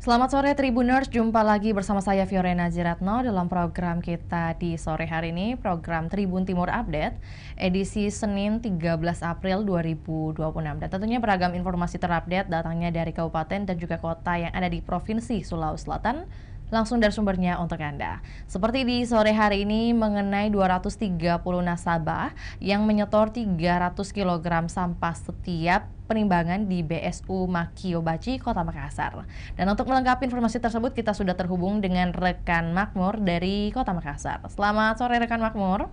Selamat sore Tribuners, jumpa lagi bersama saya Fiorena Jiratno dalam program kita di sore hari ini, program Tribun Timur Update, edisi Senin 13 April 2026. Dan tentunya beragam informasi terupdate datangnya dari kabupaten dan juga kota yang ada di Provinsi Sulawesi Selatan, langsung dari sumbernya untuk Anda. Seperti di sore hari ini mengenai 230 nasabah yang menyetor 300 kg sampah setiap penimbangan di BSU Makio-Baci, Kota Makassar. Dan untuk melengkapi informasi tersebut kita sudah terhubung dengan rekan Makmur dari Kota Makassar. Selamat sore rekan Makmur.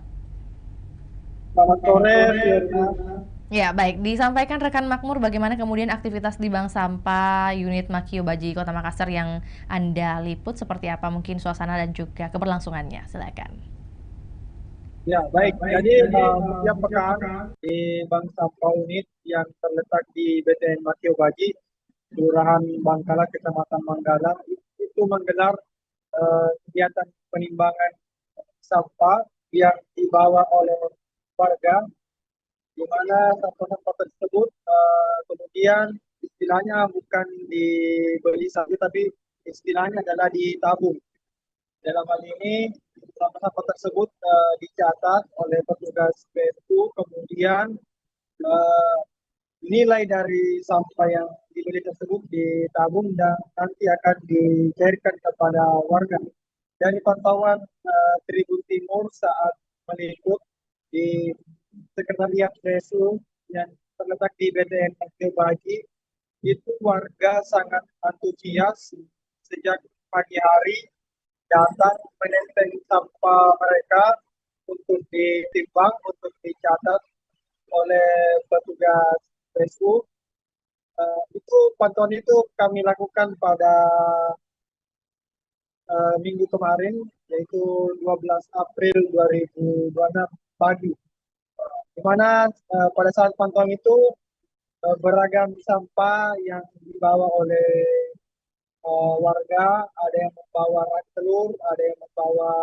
Selamat sore, Fiorina. Ya, baik. Disampaikan rekan Makmur bagaimana kemudian aktivitas di Bank Sampah unit Makio Baji Kota Makassar yang Anda liput, seperti apa mungkin suasana dan juga keberlangsungannya. Silakan. Ya, baik. Jadi setiap pekan di Bank Sampah Unit yang terletak di BTN Matio Baji, Kelurahan Bangkala, Kecamatan Manggala, itu menggelar kegiatan penimbangan sampah yang dibawa oleh warga, di mana sampah-sampah tersebut kemudian istilahnya bukan dibeli saja, tapi istilahnya adalah ditabung. Dalam hal ini, sampah-sampah tersebut dicatat oleh petugas BSU, kemudian eh, nilai dari sampah yang dibeli tersebut ditabung dan nanti akan dicairkan kepada warga. Dari pantauan Tribun Timur saat meliput di Sekretariat BSU yang terletak di BTN Aceh Baji, itu warga sangat antusias sejak pagi hari datang menenteng sampah mereka untuk ditimbang, untuk dicatat oleh petugas PSU. Itu pantauan itu kami lakukan pada minggu kemarin, yaitu 12 April 2026 pagi. Di mana pada saat pantauan itu beragam sampah yang dibawa oleh warga, ada yang membawa rak telur, ada yang membawa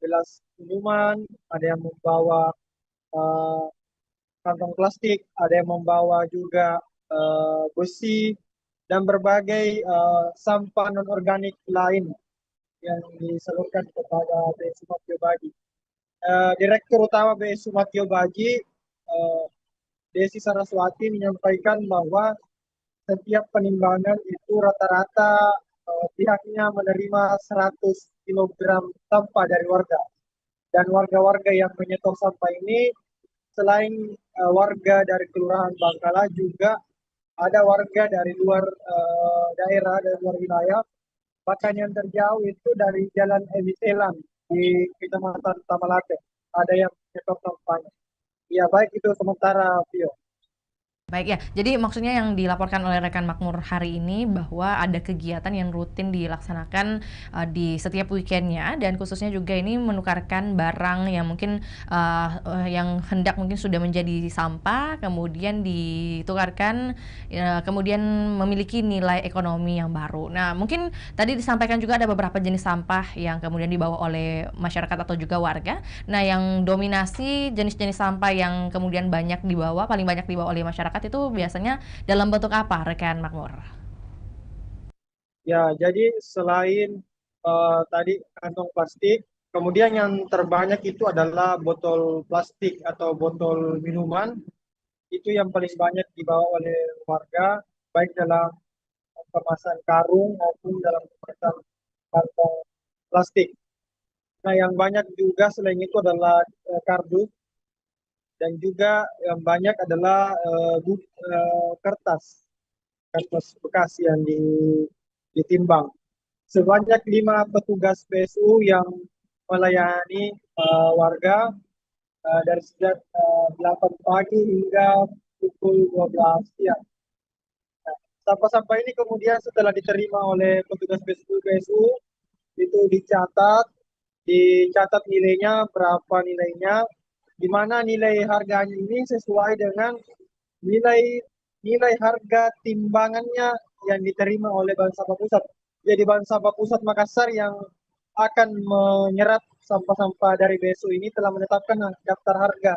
gelas minuman, ada yang membawa eh, kantong plastik, ada yang membawa juga besi dan berbagai sampah non-organik lain yang disalurkan kepada BSU Matio Baji. Direktur Utama BSU Matio Baji, eh, Desi Saraswati, menyampaikan bahwa setiap penimbangan itu rata-rata pihaknya menerima 100 kilogram sampah dari warga. Dan warga-warga yang menyetor sampah ini selain warga dari Kelurahan Bangkala juga ada warga dari luar daerah, dari luar wilayah. Bahkan yang terjauh itu dari Jalan Edi Selam di Kecamatan Tamalate. Ada yang menyetor sampahnya. Ya, baik itu sementara, Vio. Baik ya, jadi maksudnya yang dilaporkan oleh rekan Makmur hari ini bahwa ada kegiatan yang rutin dilaksanakan di setiap weekendnya, dan khususnya juga ini menukarkan barang yang mungkin yang hendak mungkin sudah menjadi sampah, kemudian ditukarkan, kemudian memiliki nilai ekonomi yang baru. Nah, mungkin tadi disampaikan juga ada beberapa jenis sampah yang kemudian dibawa oleh masyarakat atau juga warga. Nah, yang dominasi jenis-jenis sampah yang kemudian banyak dibawa, paling banyak dibawa oleh masyarakat itu biasanya dalam bentuk apa, rekan Makmur? Ya, jadi selain tadi kantong plastik, kemudian yang terbanyak itu adalah botol plastik atau botol minuman. Itu yang paling banyak dibawa oleh warga, baik dalam kemasan karung maupun dalam kemasan kantong plastik. Nah, yang banyak juga selain itu adalah kardus, dan juga yang banyak adalah kertas, kertas bekas yang ditimbang. Sebanyak 5 petugas PSU yang melayani warga dari sejak 8 pagi hingga pukul 12 siang. Nah, sampah-sampah ini kemudian setelah diterima oleh petugas PSU itu dicatat nilainya, berapa nilainya, di mana nilai harganya ini sesuai dengan nilai nilai harga timbangannya yang diterima oleh Bank Sampah Pusat. Jadi Bank Sampah Pusat Makassar yang akan menyerap sampah-sampah dari BSU ini telah menetapkan daftar harga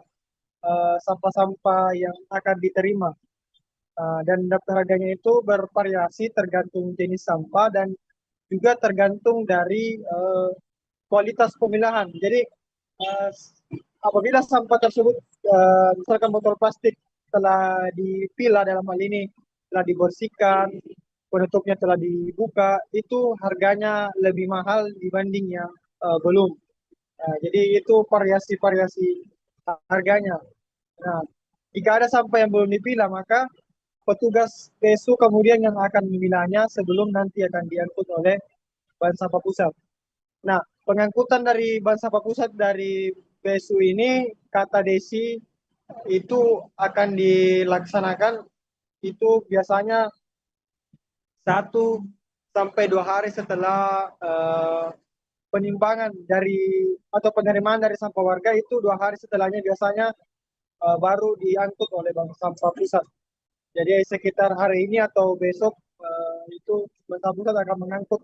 sampah-sampah yang akan diterima. Dan daftar harganya itu bervariasi tergantung jenis sampah dan juga tergantung dari kualitas pemilahan. Jadi eh, apabila sampah tersebut misalkan botol plastik telah dipilah dalam hal ini telah dibersihkan, penutupnya telah dibuka, itu harganya lebih mahal dibanding yang belum. Jadi itu variasi-variasi harganya. Nah, jika ada sampah yang belum dipilah, maka petugas PSU kemudian yang akan memilahnya sebelum nanti akan diangkut oleh bank sampah pusat. Nah, pengangkutan dari bank sampah pusat dari PSU ini, kata Desi, itu akan dilaksanakan itu biasanya 1 sampai 2 hari setelah penimbangan dari atau penerimaan dari sampah warga itu 2 hari setelahnya biasanya baru diangkut oleh bank sampah pusat. Jadi sekitar hari ini atau besok itu bank sampah pusat akan mengangkut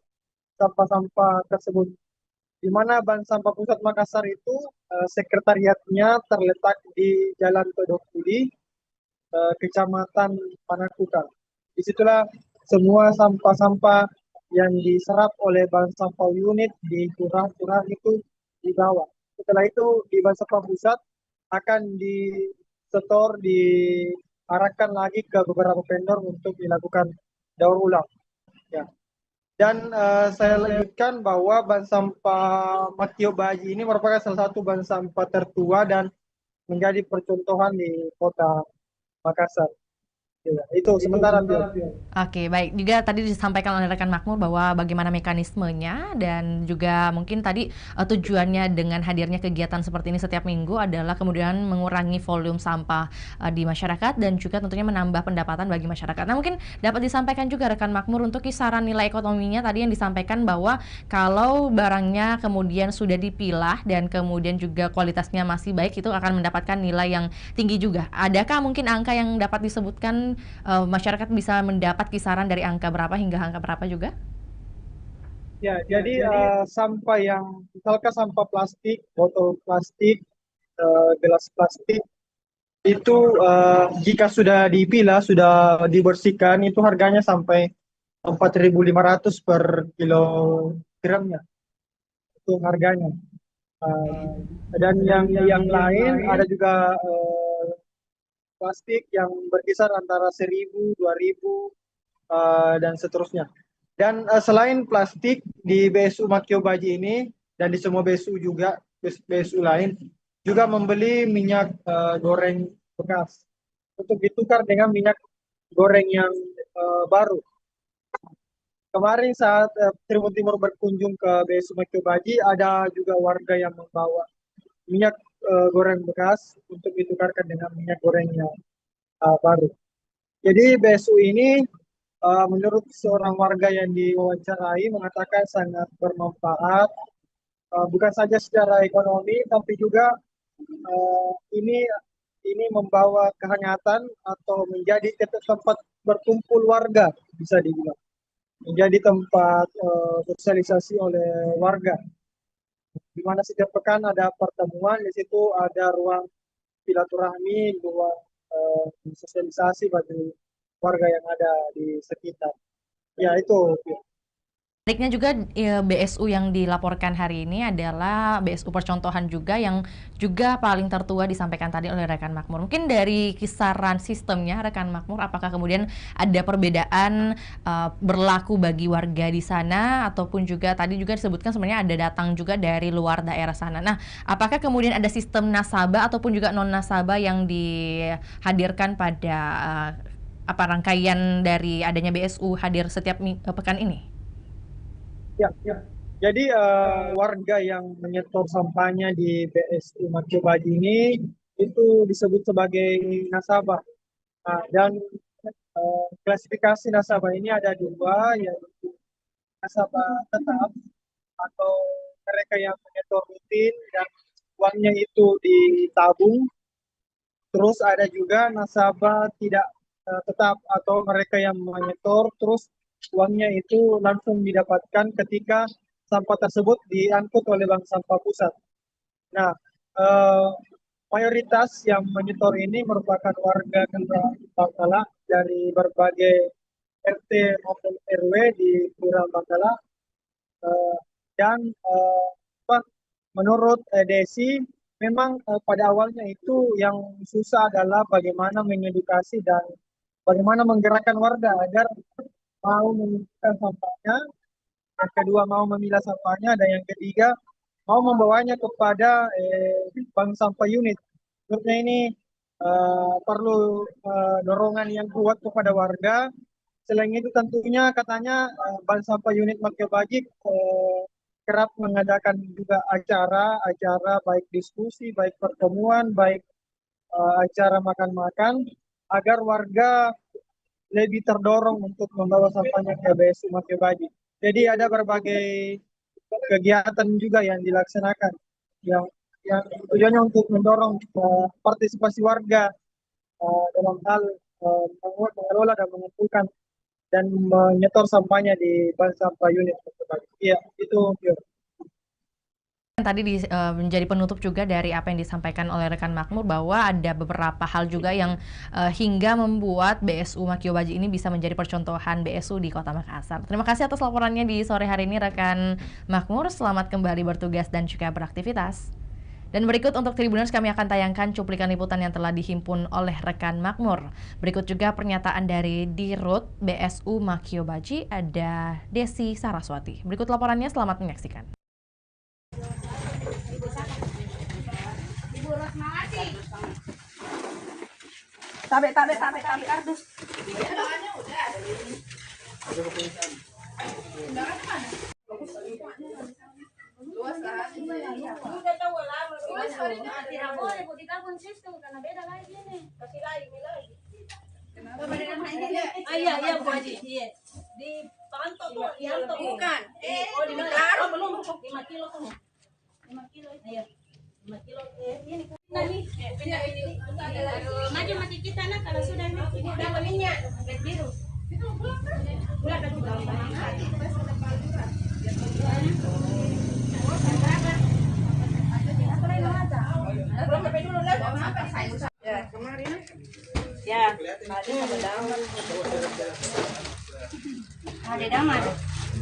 sampah-sampah tersebut. Di mana Bank Sampah Pusat Makassar itu sekretariatnya terletak di Jalan Todokuli, Kecamatan Panakukan. Disitulah semua sampah-sampah yang diserap oleh Bank Sampah Unit di Kurang-Kurang itu dibawa. Setelah itu di Bank Sampah Pusat akan disetor, diarahkan lagi ke beberapa vendor untuk dilakukan daur ulang. Ya. Dan saya lanjutkan bahwa bank sampah Matio Baji ini merupakan salah satu bank sampah tertua dan menjadi percontohan di kota Makassar. Ya, itu sementara, Pion. Oke, baik. Juga tadi disampaikan oleh rekan Makmur bahwa bagaimana mekanismenya dan juga mungkin tadi tujuannya dengan hadirnya kegiatan seperti ini setiap minggu adalah kemudian mengurangi volume sampah di masyarakat dan juga tentunya menambah pendapatan bagi masyarakat. Nah, mungkin dapat disampaikan juga rekan Makmur untuk kisaran nilai ekonominya tadi yang disampaikan bahwa kalau barangnya kemudian sudah dipilah dan kemudian juga kualitasnya masih baik itu akan mendapatkan nilai yang tinggi juga. Adakah mungkin angka yang dapat disebutkan masyarakat bisa mendapat kisaran dari angka berapa hingga angka berapa juga? Ya, jadi sampah yang misalkan sampah plastik, botol plastik, gelas plastik itu jika sudah dipilah, sudah dibersihkan itu harganya sampai 4.500 per kilogramnya. Itu harganya. Uh, dan yang lain ada juga plastik yang berkisar antara 1.000, 2.000 dan seterusnya. Dan selain plastik di BSU Makio Baji ini dan di semua BSU juga BSU lain juga membeli minyak goreng bekas untuk ditukar dengan minyak goreng yang baru. Kemarin saat Tribun Timur berkunjung ke BSU Makio Baji ada juga warga yang membawa minyak goreng bekas untuk ditukarkan dengan minyak goreng yang baru. Jadi BSU ini menurut seorang warga yang diwawancarai mengatakan sangat bermanfaat, bukan saja secara ekonomi, tapi juga ini membawa kehangatan atau menjadi tempat berkumpul warga, bisa dibilang, menjadi tempat sosialisasi oleh warga, di mana setiap pekan ada pertemuan, di situ ada ruang silaturahmi, ruang sosialisasi bagi warga yang ada di sekitar. Ya itu. Menariknya juga BSU yang dilaporkan hari ini adalah BSU percontohan juga yang juga paling tertua disampaikan tadi oleh rekan Makmur. Mungkin dari kisaran sistemnya rekan Makmur, apakah kemudian ada perbedaan berlaku bagi warga di sana ataupun juga tadi juga disebutkan sebenarnya ada datang juga dari luar daerah sana. Nah, apakah kemudian ada sistem nasabah ataupun juga non nasabah yang dihadirkan pada rangkaian dari adanya BSU hadir setiap pekan ini? Ya, ya. Jadi warga yang menyetor sampahnya di BSU Makio Baji ini itu disebut sebagai nasabah. Nah, dan klasifikasi nasabah ini ada dua, yaitu nasabah tetap atau mereka yang menyetor rutin dan uangnya itu ditabung. Terus ada juga nasabah tidak tetap atau mereka yang menyetor terus uangnya itu langsung didapatkan ketika sampah tersebut diangkut oleh Bank Sampah Pusat. Nah, eh, mayoritas yang menyetor ini merupakan warga Kelurahan Bangkala dari berbagai RT maupun RW di Kelurahan Bangkala. Eh, dan apa, menurut Desi, memang pada awalnya itu yang susah adalah bagaimana mengedukasi dan bagaimana menggerakkan warga agar mau memilihkan sampahnya, yang kedua mau memilah sampahnya, dan yang ketiga mau membawanya kepada bank sampah unit. Menurutnya ini perlu dorongan yang kuat kepada warga. Selain itu tentunya katanya bank sampah unit Makyo Bajik kerap mengadakan juga acara-acara baik diskusi, baik pertemuan, baik acara makan-makan agar warga lebih terdorong untuk membawa sampahnya ke BSU Makyo Bajik. Jadi ada berbagai kegiatan juga yang dilaksanakan yang yang tujuannya untuk mendorong partisipasi warga dalam hal mengelola dan mengumpulkan dan menyetor sampahnya di bank sampah unit. Iya, itu. Tadi menjadi penutup juga dari apa yang disampaikan oleh rekan Makmur, bahwa ada beberapa hal juga yang hingga membuat BSU Makyo Bajik ini bisa menjadi percontohan BSU di Kota Makassar. Terima kasih atas laporannya di sore hari ini rekan Makmur. Selamat kembali bertugas dan juga beraktivitas. Dan berikut untuk Tribuners kami akan tayangkan cuplikan liputan yang telah dihimpun oleh rekan Makmur. Berikut juga pernyataan dari Dirut BSU Makyo Bajik, ada Desi Saraswati. Berikut laporannya, selamat menyaksikan. Tabe kardus. Iya Bu Haji. Iya. Di pantau tuh, bukan. Oh, di Mekar belum 5 kilo tuh. 5 kilo. Iya. 5 kilo ini. Nah nih, ini. Maju mati kita nak kalau sudah dapat minyak biru. Itu bulan kan juga. Ya, kemarin. Ya, tadi sama daman. Ada daman.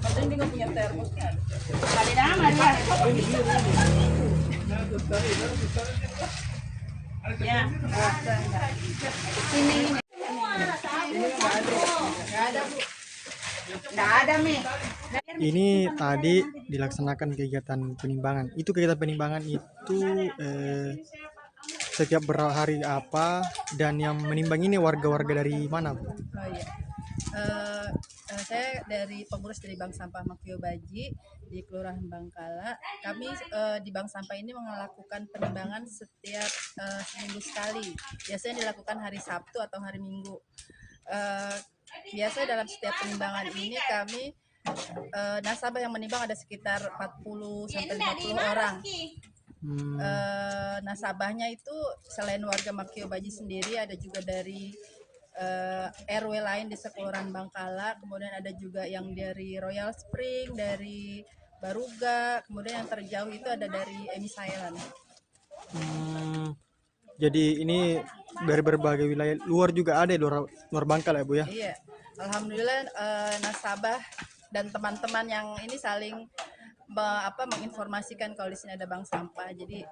Ada yang nggak punya termos kan? Ada daman ya. Ya. Ini. Nggak ada, Mi. Ini tadi dilaksanakan kegiatan penimbangan. Itu kegiatan penimbangan itu setiap berhari apa, dan yang menimbang ini warga-warga dari mana, Bu? Oh iya. Saya dari pengurus dari Bank Sampah Makyo Bajik di Kelurahan Bangkala. Kami di Bank Sampah ini melakukan penimbangan setiap seminggu sekali. Biasanya dilakukan hari Sabtu atau hari Minggu. Biasanya dalam setiap penimbangan ini kami nasabah yang menimbang ada sekitar 40 sampai 50 orang. Nasabahnya itu selain warga Makyo Bajik sendiri, ada juga dari RW lain di Kelurahan Bangkala, kemudian ada juga yang dari Royal Spring, dari Baruga, kemudian yang terjauh itu ada dari Emis Island. Jadi ini dari berbagai wilayah luar juga ada, luar Bangkal ya, Bu ya? Iya, alhamdulillah nasabah dan teman-teman yang ini saling menginformasikan kalau di sini ada bank sampah. Jadi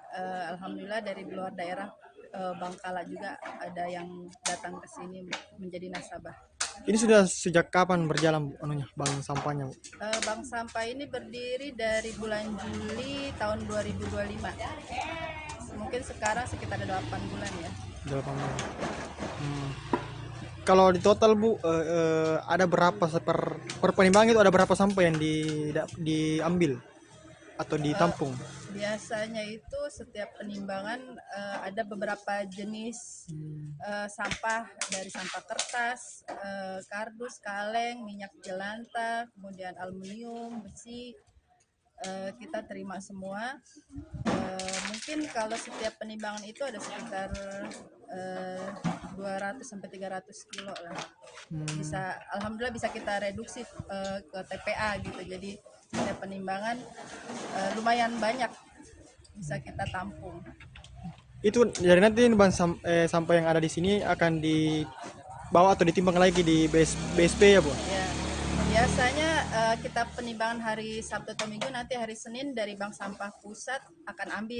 alhamdulillah dari luar daerah Bangkala juga ada yang datang ke sini menjadi nasabah. Ini sudah sejak kapan berjalan, Bu, bank sampahnya, Bu? Bank sampah ini berdiri dari bulan Juli tahun 2025. Mungkin sekarang sekitar 8 bulan ya. 8 bulan. Kalau di total, Bu, ada berapa per penimbangan itu, ada berapa sampah yang diambil atau ditampung? Biasanya itu setiap penimbangan ada beberapa jenis sampah, dari sampah kertas, kardus, kaleng, minyak jelantah, kemudian aluminium, besi, kita terima semua. Mungkin kalau setiap penimbangan itu ada sekitar 200 sampai 300 kilo lah. Bisa, alhamdulillah bisa kita reduksi ke TPA gitu. Jadi setiap penimbangan lumayan banyak bisa kita tampung. Itu jadi nanti bahan sampah yang ada di sini akan dibawa atau ditimbang lagi di BSP ya Bu? Ya, biasanya kita penimbangan hari Sabtu atau Minggu, nanti hari Senin dari Bank Sampah Pusat akan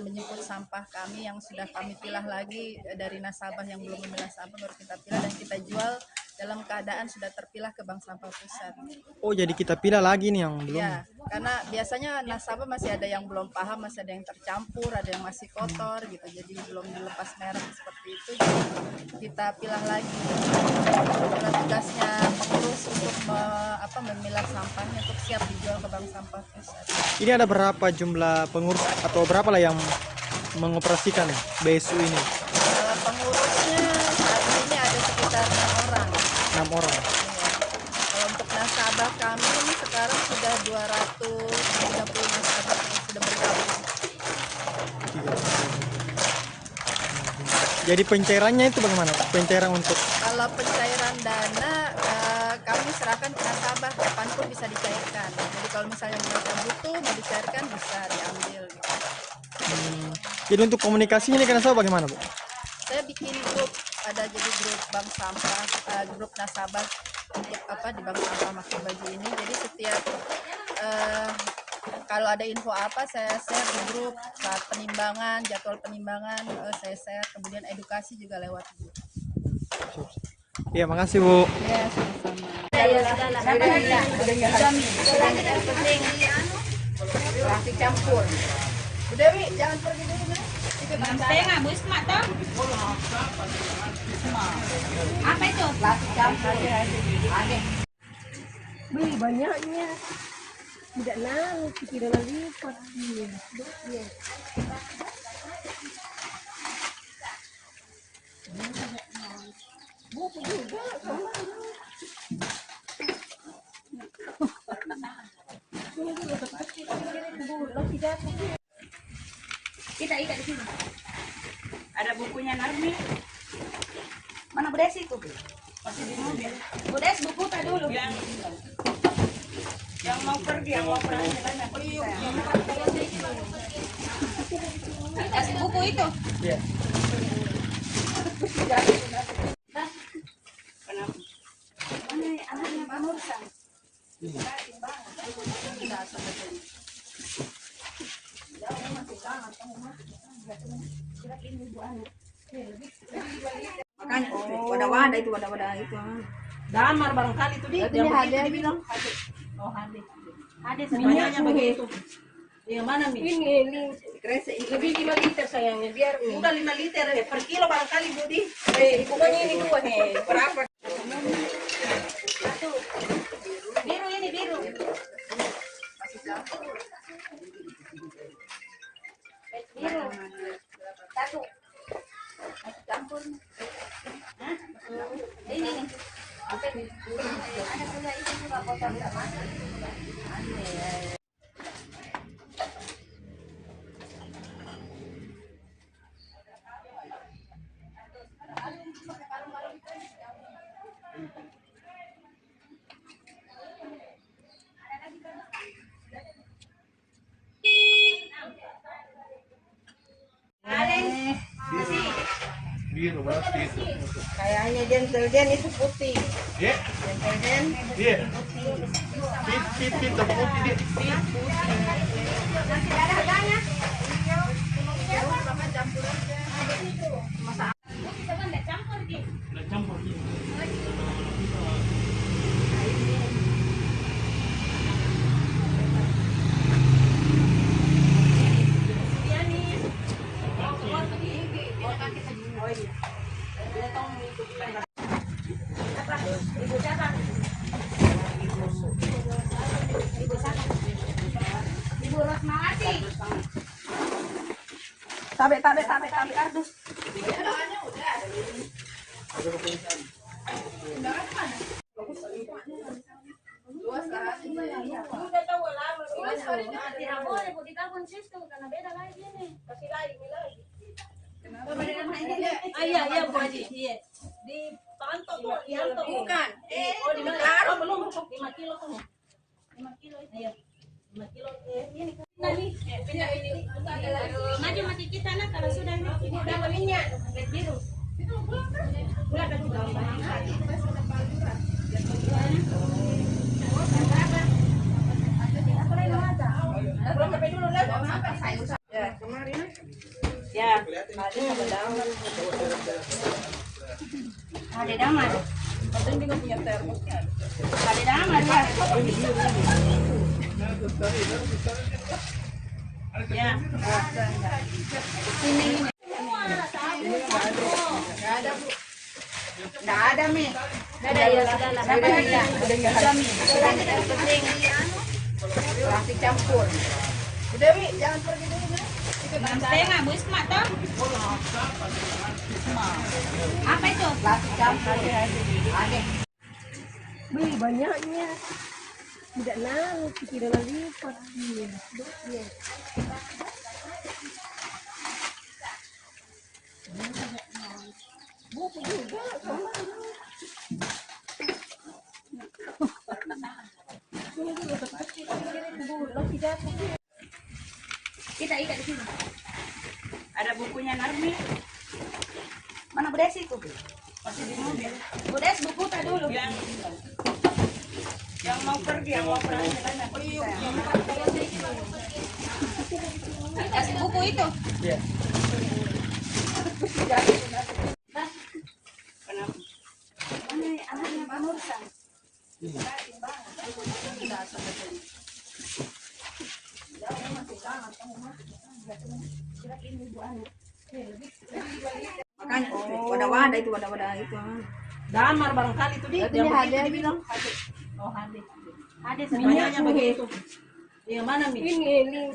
menjemput sampah kami yang sudah kami pilah lagi dari nasabah yang belum memilah sampah, baru kita pilah dan kita jual dalam keadaan sudah terpilah ke Bank Sampah Pusat. Oh, jadi kita pilih lagi nih yang belum? Ya, karena biasanya nasabah masih ada yang belum paham, masih ada yang tercampur, ada yang masih kotor gitu, jadi belum dilepas merek seperti itu, jadi kita pilah lagi. Karena tugasnya pengurus untuk memilah sampahnya untuk siap dijual ke Bank Sampah Pusat. Ini ada berapa jumlah pengurus atau berapa lah yang mengoperasikan BSU ini? Pengurusnya saat ini ada sekitar 6 orang. 6 orang. Iya. Kalau untuk nasabah kami ini sekarang sudah 230 nasabah yang sudah bergabung. Jadi pencairannya itu bagaimana? Pencairan untuk Kalau pencairan dana kami serahkan ke nasabah, kapanpun bisa dicairkan. Jadi kalau misalnya mereka butuh mau dicairkan bisa diambil. Gitu. Jadi untuk komunikasinya ini kan nasabah bagaimana Bu? Saya bikin grup, ada jadi grup bank sampah, grup nasabah untuk di bank sampah Makin Baju ini. Jadi setiap kalau ada info apa saya share di grup, saat penimbangan, jadwal penimbangan saya share, kemudian edukasi juga lewat grup. Iya, makasih Bu. Ya, sama-sama. Plastik campur. Dewi, jangan pergi dulu ya. Setengah bus mak toh. Apa itu? Plastik campur. Beli banyaknya. Tidak naik, tidak lipat. Iya. Buku juga sama. Kita ikat di sini. Ada bukunya Narmi. Mana Budes itu? Masih di mobil. Budes buku tak dulu. Yang mau pergi, yang mau jalan. Kasih buku itu. Iya. Mana anaknya Pak Nursan? Makanya wadah-wadah itu wadah-wadah itu. Damar barangkali itu dia begitu dibilang. Oh, Hade sebenarnya begitu. Yang mana Mi? Ini kresek lebih 5 liter sayangnya biar udah 5 liter per kilo barangkali Budi. Pokoknya ini 2 berapa? Satu. Biru ini biru. Biru. Satu. Masih campur. Hah? Ini nih. Ada punya itu juga kotor sama. Biru berarti itu. Kayaknya Gentleman itu putih. Ya, Gentleman iya. Pit hitam putih dia. masih ada harganya. Udah campur. Ibu Rosmawati. Tabe kardus. Udah tahu lama. Tidak boleh Bu ditelepon situ karena beda lagi ini. Kasih lagi. Iya Bu Haji. Iya. Di Pantok tuh, bukan. Oh di Mekaro belum 5 kilo tuh. 5 kilo itu. Iya. 5 kilo ini kan. Ini. Maju mati kita nak kalau sudah ini udah minyak biru. Itu Ya, ada damar. Kadang juga punya termosnya. Ada damar ya. Ya. Ini. Nggak ada Mi. Nggak ada ya. Siapa ya? Ada Mi. Plastik campur. Udah Mi, jangan pergi dulu. Setengah Bu Isma toh. Apa itu? Plastik campur. Ada. Beli banyaknya. Tidak nalu, tidak lipat. Buku juga sama. Kita ikat di sini. Ada bukunya Narmi. Mana Bu Desi itu? Masih di mobil. Bu Des, buku tak dulu. Yang mau pergi, yang mau perjalanan. Kasih buku itu. Iya. Kenapa? Mana anaknya Pak Nursan? Makanya wadah-wadah itu, wadah-wadah itu. Damar barangkali itu dia. Yang begitu dibilang. Oh, hade. Hade semuanya begitu. Yang mana Mi? Ini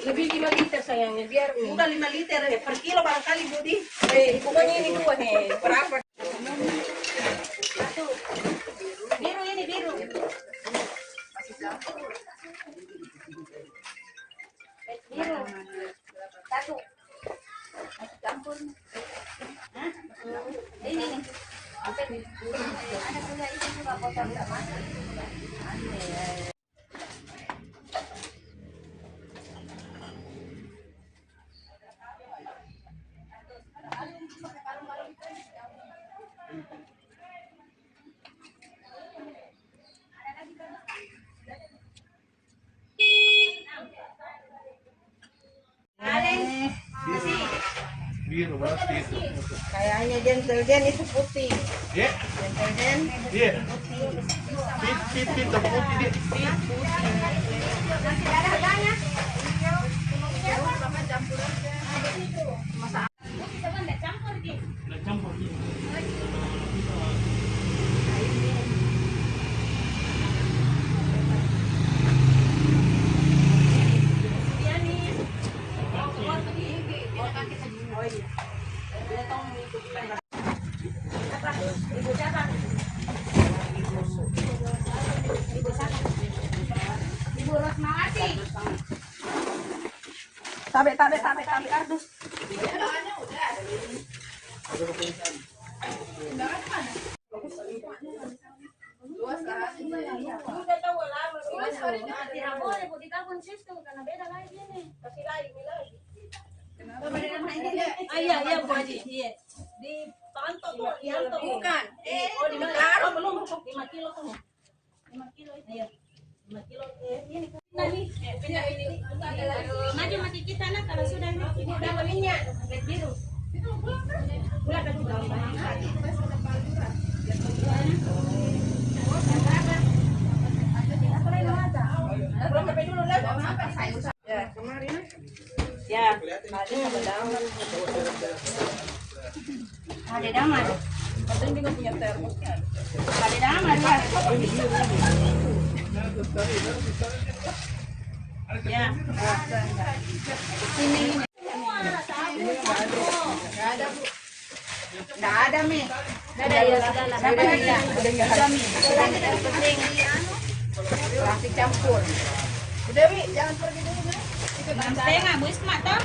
lebih 5 liter sayangnya biar Udah 5 liter per kilo barangkali Budi. pokoknya ini 2 berapa? Satu. Biru ini biru. Biru. Satu. Masih campur. Hah? Ini nih. Apa ini? Ada punya itu juga botol sama. Biru berarti itu. Kayaknya gentleman itu putih. Ya, Gentleman iya. Pit putih dia. Nggak campur. Ibu Rosmawati. Tabe kardus. Udah tahu lama. Tidak boleh Bu ditelepon situ karena beda lagi ini. Kasih lagi. Iya Bu Haji. Iya. Di Panto tuh, Yanto bukan. Oh di Mekaro belum 5 kilo tuh. 5 kilo itu. Iya. 5 kilo ini ini. Maju mati kita nak kalau sudah ini udah minyak biru. Itu bulan ada juga. ya kemarin Ya, ada damar. Kadang juga punya termosnya. Ada damar ya. Ya. Ini. nggak ada Mi. Nggak ada ya. Siapa ya? Ada Mi. Plastik campur. Udah Mi, jangan pergi dulu Mi. Setengah Bu Isma toh.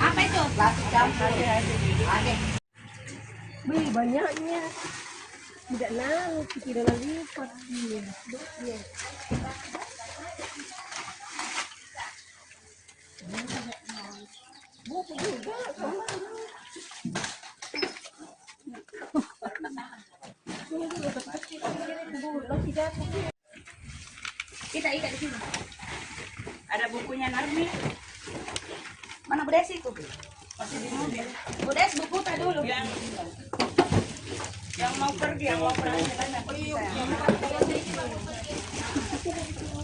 Apa itu? Plastik campur. Ada. Beli banyaknya. Tidak nalu, tidak lipat. Buku juga sama. Kita ikat di sini. Ada bukunya Narmi. Mana Bu Desi itu? Masih di mobil. Bu Des, buku tak dulu. Yang mau pergi, yang mau perjalanan.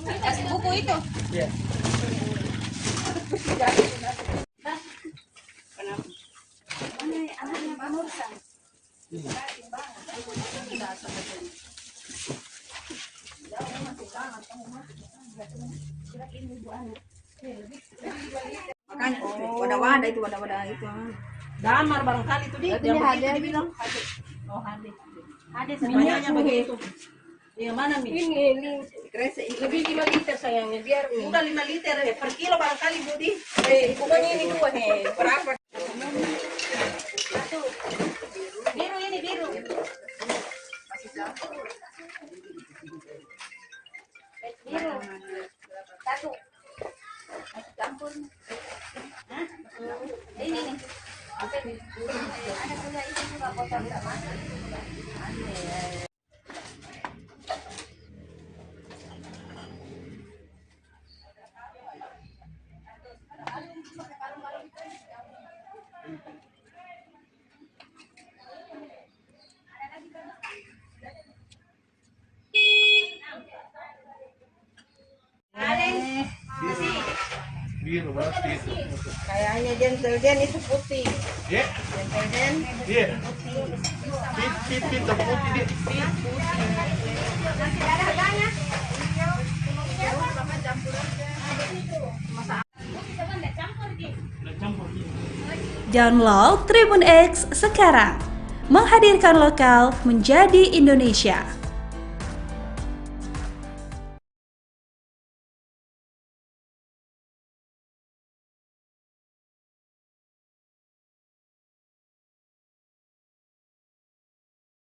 Kasih buku itu. Iya. Kenapa? Mana anaknya Pak Nursan? Makanya wadah-wadah itu, wadah-wadah itu. Damar barangkali itu dia. Yang begitu dibilang. Oh, Hade. Hade sebenarnya begitu. Yang mana Mi? Ini lebih 5 liter sayangnya biar Udah 5 liter per kilo barangkali Budi. pokoknya ini 2 berapa? Satu. Biru ini biru. Biru. Satu. Masih campur. Hah? Ini nih. Ada punya itu juga botol sama. Biru berarti. Kayaknya gentleman itu putih. Ya. Gentleman Iya. Pit putih dia. Download Tribun X sekarang, menghadirkan lokal menjadi Indonesia.